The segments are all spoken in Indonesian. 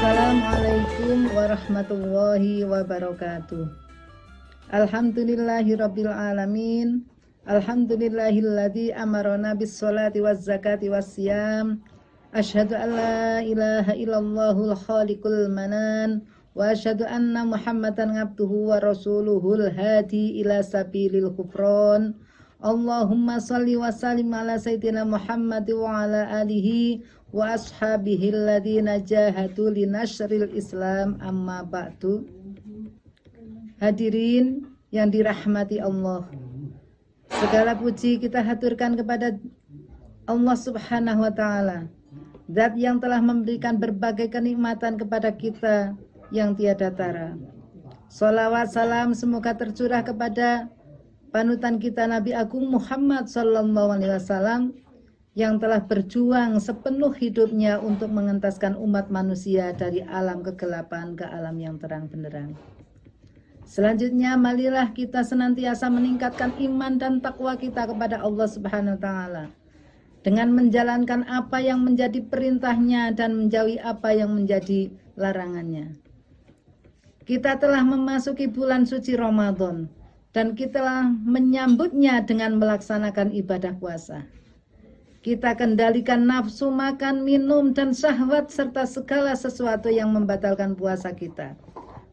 Assalamualaikum warahmatullahi wabarakatuh. Alhamdulillahirabbil alamin. Alhamdulillahilladzi amarona bis sholati waz zakati was siyam. Asyhadu an la ilaha illallahul khaliqul manan wa asyhadu anna Muhammadan abduhu wa rasuluhul hadi ila sabilil ghufran. Allahumma shalli wa sallim ala sayyidina Muhammad wa ala alihi wa ashabihi alladhina jahadu linashril Islam, amma ba'du. Hadirin yang dirahmati Allah, segala puji kita haturkan kepada Allah Subhanahu wa ta'ala, Zat yang telah memberikan berbagai kenikmatan kepada kita yang tiada tara. Sholawat salam semoga tercurah kepada panutan kita Nabi Agung Muhammad sallallahu alaihi wasallam yang telah berjuang sepenuh hidupnya untuk mengentaskan umat manusia dari alam kegelapan ke alam yang terang benderang. Selanjutnya, marilah kita senantiasa meningkatkan iman dan takwa kita kepada Allah Subhanahu wa ta'ala dengan menjalankan apa yang menjadi perintahnya dan menjauhi apa yang menjadi larangannya. Kita telah memasuki bulan suci Ramadan dan kita telah menyambutnya dengan melaksanakan ibadah puasa. Kita kendalikan nafsu makan, minum, dan syahwat serta segala sesuatu yang membatalkan puasa kita.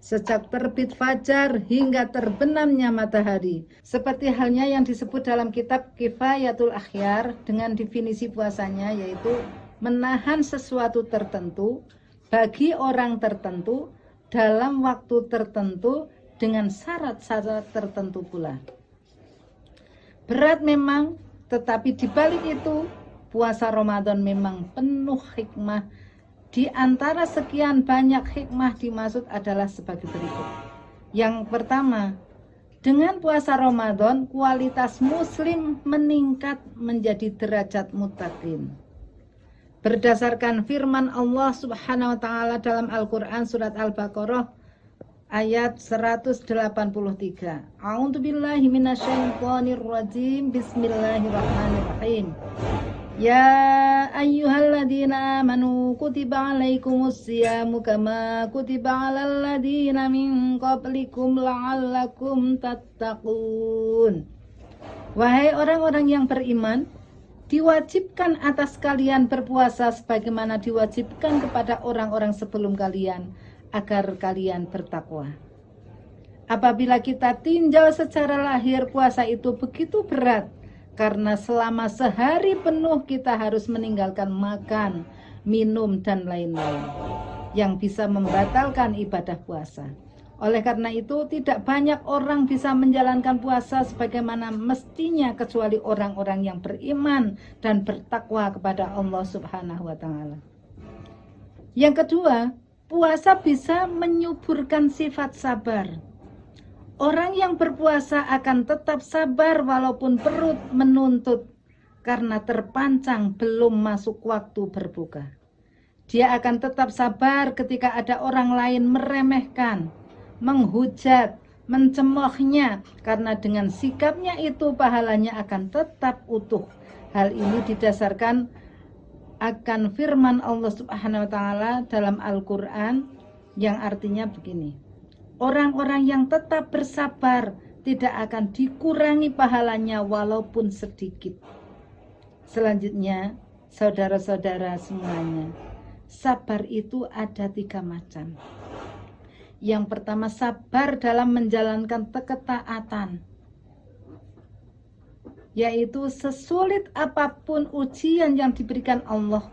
Sejak terbit fajar hingga terbenamnya matahari. Seperti halnya yang disebut dalam kitab Kifayatul Akhyar dengan definisi puasanya, yaitu menahan sesuatu tertentu bagi orang tertentu dalam waktu tertentu dengan syarat-syarat tertentu pula. Berat memang, tetapi di balik itu, puasa Ramadan memang penuh hikmah. Di antara sekian banyak hikmah dimaksud adalah sebagai berikut. Yang pertama, dengan puasa Ramadan, kualitas muslim meningkat menjadi derajat muttaqin. Berdasarkan firman Allah Subhanahu wa ta'ala dalam Al-Quran surat Al-Baqarah ayat 183. A'udzubillahi minasyaitonir rajim. Bismillahirrahmanirrahim. Ya ayyuhalladzina amanu kutiba alaikumus siyamu kama kutiba alal ladzina min qablikum la'allakum tattaqun. Wahai orang-orang yang beriman, diwajibkan atas kalian berpuasa sebagaimana diwajibkan kepada orang-orang sebelum kalian, agar kalian bertakwa. Apabila kita tinjau secara lahir, puasa itu begitu berat karena selama sehari penuh kita harus meninggalkan makan, minum, dan lain-lain yang bisa membatalkan ibadah puasa. Oleh karena itu, tidak banyak orang bisa menjalankan puasa sebagaimana mestinya kecuali orang-orang yang beriman dan bertakwa kepada Allah Subhanahu wa ta'ala. Yang kedua, puasa bisa menyuburkan sifat sabar. Orang yang berpuasa akan tetap sabar walaupun perut menuntut karena terpancang belum masuk waktu berbuka. Dia akan tetap sabar ketika ada orang lain meremehkan, menghujat, mencemoohnya, karena dengan sikapnya itu pahalanya akan tetap utuh. Hal ini didasarkan akan firman Allah Subhanahu wa ta'ala dalam Al-Quran yang artinya begini. Orang-orang yang tetap bersabar tidak akan dikurangi pahalanya walaupun sedikit. Selanjutnya, saudara-saudara semuanya, sabar itu ada 3 macam. Yang pertama, sabar dalam menjalankan ketaatan, yaitu sesulit apapun ujian yang diberikan Allah,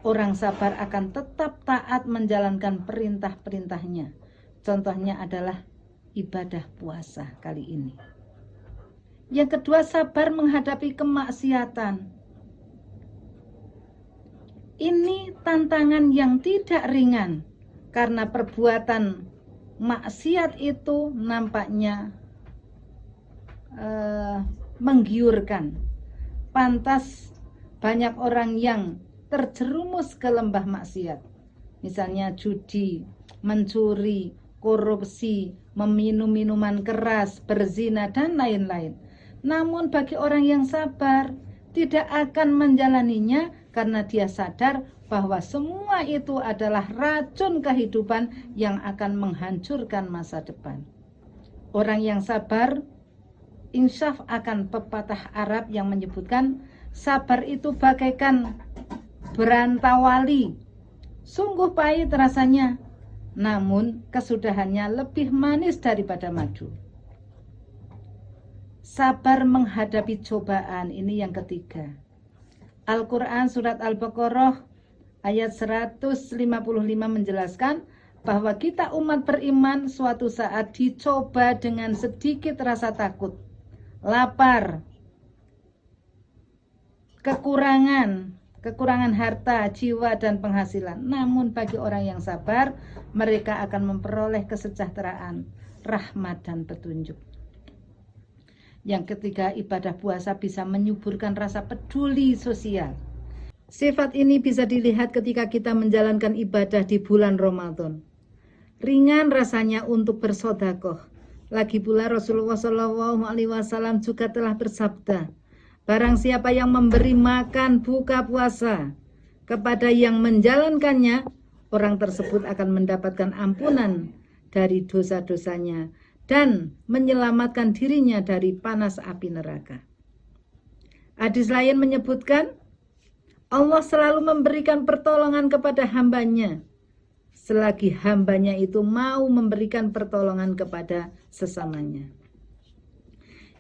orang sabar akan tetap taat menjalankan perintah-perintahnya. Contohnya adalah ibadah puasa kali ini. Yang kedua, sabar menghadapi kemaksiatan. Ini tantangan yang tidak ringan karena perbuatan maksiat itu nampaknya menggiurkan. Pantas banyak orang yang terjerumus ke lembah maksiat. Misalnya judi, mencuri, korupsi, meminum minuman keras, berzina, dan lain-lain. Namun bagi orang yang sabar, tidak akan menjalaninya karena dia sadar bahwa semua itu adalah racun kehidupan yang akan menghancurkan masa depan. Orang yang sabar insyaf akan pepatah Arab yang menyebutkan sabar itu bagaikan berantawali. Sungguh pahit rasanya, namun kesudahannya lebih manis daripada madu. Sabar menghadapi cobaan, ini yang ketiga. Al-Quran surat Al-Baqarah ayat 155 menjelaskan bahwa kita umat beriman suatu saat dicoba dengan sedikit rasa takut, lapar, kekurangan harta, jiwa, dan penghasilan. Namun bagi orang yang sabar, mereka akan memperoleh kesejahteraan, rahmat, dan petunjuk. Yang ketiga, ibadah puasa bisa menyuburkan rasa peduli sosial. Sifat ini bisa dilihat ketika kita menjalankan ibadah di bulan Ramadan. Ringan rasanya untuk bersedekah. Lagi pula Rasulullah SAW juga telah bersabda, barang siapa yang memberi makan buka puasa kepada yang menjalankannya, orang tersebut akan mendapatkan ampunan dari dosa-dosanya dan menyelamatkan dirinya dari panas api neraka. Hadis lain menyebutkan, Allah selalu memberikan pertolongan kepada hambanya selagi hambanya itu mau memberikan pertolongan kepada sesamanya.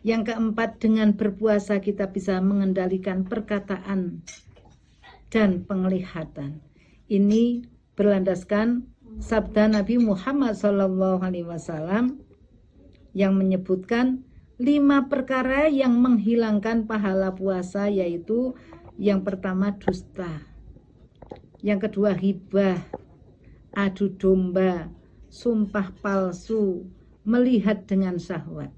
Yang keempat, dengan berpuasa kita bisa mengendalikan perkataan dan penglihatan. Ini berlandaskan sabda Nabi Muhammad SAW yang menyebutkan 5 perkara yang menghilangkan pahala puasa, yaitu yang pertama dusta, yang kedua ghibah, adu domba, sumpah palsu, melihat dengan syahwat.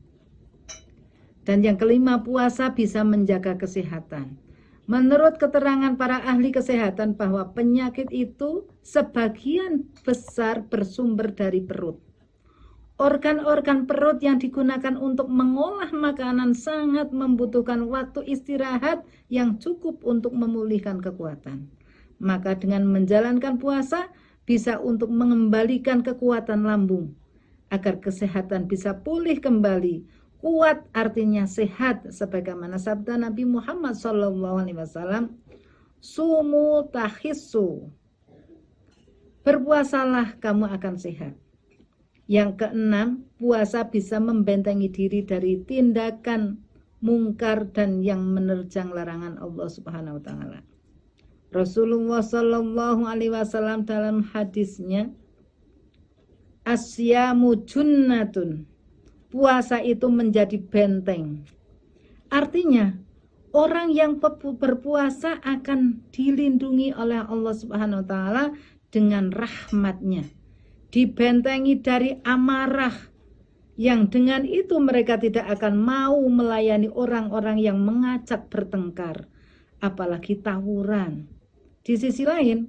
Dan yang kelima, puasa bisa menjaga kesehatan. Menurut keterangan para ahli kesehatan bahwa penyakit itu sebagian besar bersumber dari perut. Organ-organ perut yang digunakan untuk mengolah makanan sangat membutuhkan waktu istirahat yang cukup untuk memulihkan kekuatan. Maka dengan menjalankan puasa bisa untuk mengembalikan kekuatan lambung agar kesehatan bisa pulih kembali. Kuat artinya sehat, sebagaimana sabda Nabi Muhammad SAW, sumu tahissu, berpuasalah kamu akan sehat. Yang keenam, puasa bisa membentengi diri dari tindakan mungkar dan yang menerjang larangan Allah Subhanahu wa taala. Rasulullah sallallahu alaihi wasallam dalam hadisnya, asyamu junnatun, puasa itu menjadi benteng. Artinya, orang yang berpuasa akan dilindungi oleh Allah Subhanahu wa taala dengan rahmatnya, dibentengi dari amarah, yang dengan itu mereka tidak akan mau melayani orang-orang yang mengajak bertengkar, apalagi tawuran. Di sisi lain,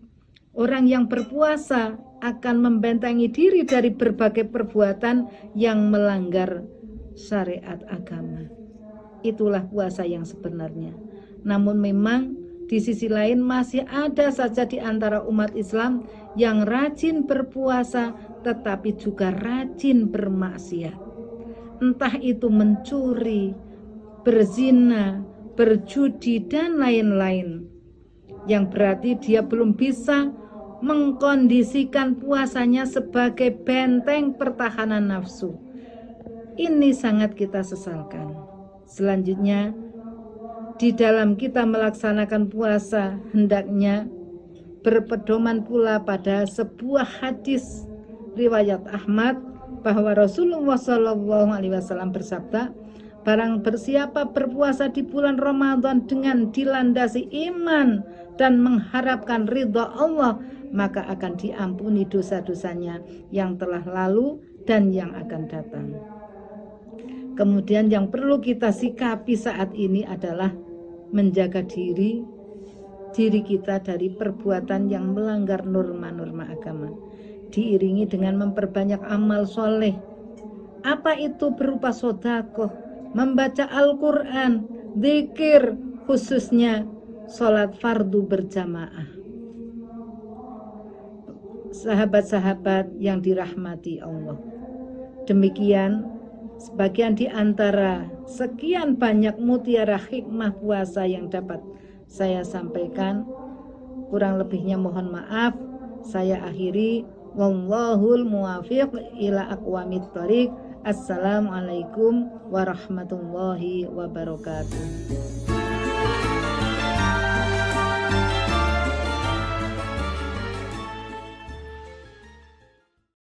orang yang berpuasa akan membentengi diri dari berbagai perbuatan yang melanggar syariat agama. Itulah puasa yang sebenarnya. Namun memang di sisi lain masih ada saja di antara umat Islam yang rajin berpuasa tetapi juga rajin bermaksiat. Entah itu mencuri, berzina, berjudi, dan lain-lain. Yang berarti dia belum bisa mengkondisikan puasanya sebagai benteng pertahanan nafsu. Ini sangat kita sesalkan. Selanjutnya, di dalam kita melaksanakan puasa hendaknya berpedoman pula pada sebuah hadis riwayat Ahmad bahwa Rasulullah SAW bersabda, barang bersiapa berpuasa di bulan Ramadan dengan dilandasi iman dan mengharapkan ridha Allah, maka akan diampuni dosa-dosanya yang telah lalu dan yang akan datang. Kemudian yang perlu kita sikapi saat ini adalah menjaga diri kita dari perbuatan yang melanggar norma-norma agama, diiringi dengan memperbanyak amal soleh. Apa itu berupa sedekah, membaca Al-Quran, zikir, khususnya sholat fardu berjamaah. Sahabat-sahabat yang dirahmati Allah, demikian sebagian di antara sekian banyak mutiara hikmah puasa yang dapat saya sampaikan. Kurang lebihnya mohon maaf. Saya akhiri. Wallahul muwafiq ila aqwamit thoriq. Assalamualaikum warahmatullahi wabarakatuh.